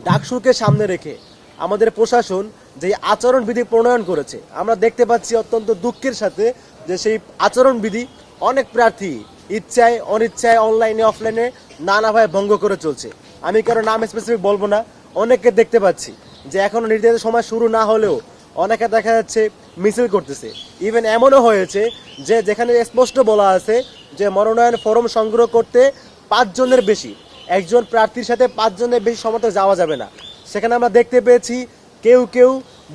ডাকসুকে সামনে রেখে আমাদের প্রশাসন যে আচরণবিধি প্রণয়ন করেছে, আমরা দেখতে পাচ্ছি অত্যন্ত দুঃখের সাথে যে সেই আচরণবিধি অনেক প্রার্থী ইচ্ছায় অনিচ্ছায় অনলাইনে অফলাইনে নানাভাবে ভঙ্গ করে চলছে। আমি কারো নাম স্পেসিফিক বলবো না, অনেককে দেখতে পাচ্ছি যে এখনও নির্ধারিত সময় শুরু না হলেও অনেকে দেখা যাচ্ছে মিছিল করতেছে। ইভেন এমনও হয়েছে যে যেখানে স্পষ্ট বলা আছে যে মনোনয়ন ফরম সংগ্রহ করতে 5 জনের বেশি, একজন প্রার্থীর সাথে 5 জনের বেশি সমর্থক যাওয়া যাবে না। সেখানে আমরা দেখতে পেয়েছি কেউ কেউ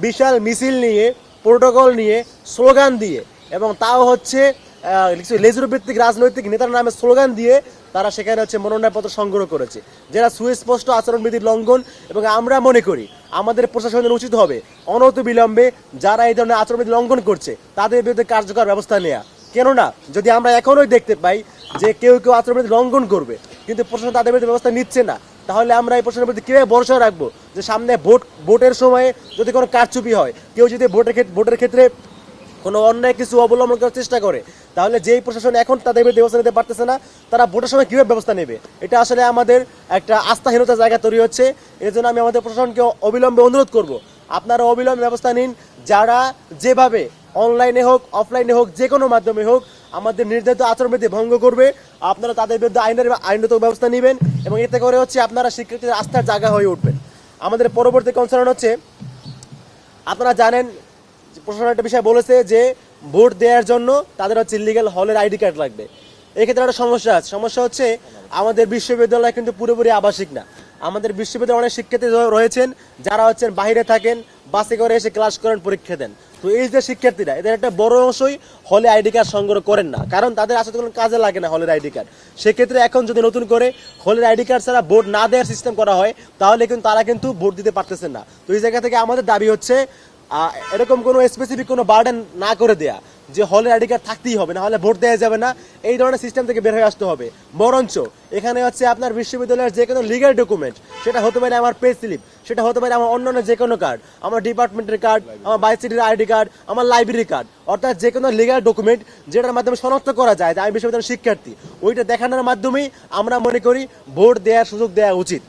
বিশাল মিছিল নিয়ে, প্রোটোকল নিয়ে, স্লোগান দিয়ে, এবং তাও হচ্ছে লেজুর ভিত্তিক রাজনৈতিক নেতার নামে স্লোগান দিয়ে তারা সেখানে হচ্ছে মনোনয়নপত্র সংগ্রহ করেছে, যেটা সুস্পষ্ট আচরণবিধির লঙ্ঘন। এবং আমরা মনে করি আমাদের প্রশাসনের উচিত হবে অনতিবিলম্বে যারা এই ধরনের আচরণবিধি লঙ্ঘন করছে তাদের বিরুদ্ধে কার্যকর ব্যবস্থা নেওয়া। কেননা যদি আমরা এখনোই দেখতে পাই যে কেউ কেউ আচরণবিধি লঙ্ঘন করবে কিন্তু প্রশাসন তাদের বিরুদ্ধে ব্যবস্থা নিচ্ছে না, তাহলে আমরা এই প্রশাসনের প্রতি কীভাবে ভরসা রাখবো যে সামনে ভোটের সময়ে যদি কোনো কারচুপি হয়, কেউ যদি ভোটের ক্ষেত্রে কোনো অন্যায় কিছু অবলম্বন করার চেষ্টা করে, তাহলে যেই প্রশাসন এখন তাদের বিরুদ্ধে ব্যবস্থা নিতে পারতেছে না, তারা ভোটের সময় কীভাবে ব্যবস্থা নেবে? এটা আসলে আমাদের একটা আস্থাহীনতার জায়গা তৈরি হচ্ছে। এর জন্য আমি আমাদের প্রশাসনকে অবিলম্বে অনুরোধ করব, আপনারা অবিলম্বে ব্যবস্থা নিন। যারা যেভাবে অনলাইনে হোক অফলাইনে হোক যে কোনো মাধ্যমে হোক আমাদের নির্ধারিত আচরণবিধি ভঙ্গ করবে, আপনারা তাদের বিরুদ্ধে আইনত ব্যবস্থা নেবেন, এবং এতে করে হচ্ছে আপনারা শিক্ষার্থীদের আস্থার জায়গা হয়ে উঠবেন। আমাদের পরবর্তী কনসার্ন হচ্ছে, আপনারা জানেন প্রশাসন একটা বিষয় বলেছে যে ভোট দেওয়ার জন্য তাদের হচ্ছে লিগ্যাল হলের আইডি কার্ড লাগবে। এক্ষেত্রে একটা সমস্যা আছে। সমস্যা হচ্ছে আমাদের বিশ্ববিদ্যালয় কিন্তু পুরোপুরি আবাসিক না। আমাদের বিশ্ববিদ্যালয়ে অনেক শিক্ষার্থী রয়েছেন যারা হচ্ছেন বাইরে থাকেন, বাসে করে এসে ক্লাস করেন, পরীক্ষা দেন। তো এই যে শিক্ষার্থীরা, এদের একটা বড় অংশই হলে আইডি কার্ড সংগ্রহ করেন না, কারণ তাদের আসলে কোনো কাজে লাগে না হলের আইডি কার্ড। সেক্ষেত্রে এখন যদি নতুন করে হলের আইডি কার্ড ছাড়া ভোট না দেওয়ার সিস্টেম করা হয়, তাহলে কিন্তু তারা কিন্তু ভোট দিতে পারতেছেন না। তো এই জায়গা থেকে আমাদের দাবি হচ্ছে এরকম কোনো স্পেসিফিক কোনো বার্ডেন না করে দেয়া যে হলের আইডি কার্ড থাকতেই হবে, না হলে ভোট দেওয়া যাবে না, এই ধরনের সিস্টেম থেকে বের হয়ে আসতে হবে। বরঞ্চ এখানে হচ্ছে আপনার বিশ্ববিদ্যালয়ের যে কোনো লিগ্যাল ডকুমেন্ট, সেটা হতে পারে আমার পে স্লিপ, সেটা হতে পারে আমার অন্যান্য যে কোনো কার্ড, আমার ডিপার্টমেন্টের কার্ড, আমার ভার্সিটির আইডি কার্ড, আমার লাইব্রেরি কার্ড, অর্থাৎ যে কোনো লিগ্যাল ডকুমেন্ট যেটার মাধ্যমে শনাক্ত করা যায় যে আমি বিশ্ববিদ্যালয়ের শিক্ষার্থী, ওইটা দেখানোর মাধ্যমেই আমরা মনে করি ভোট দেওয়ার সুযোগ দেওয়া উচিত।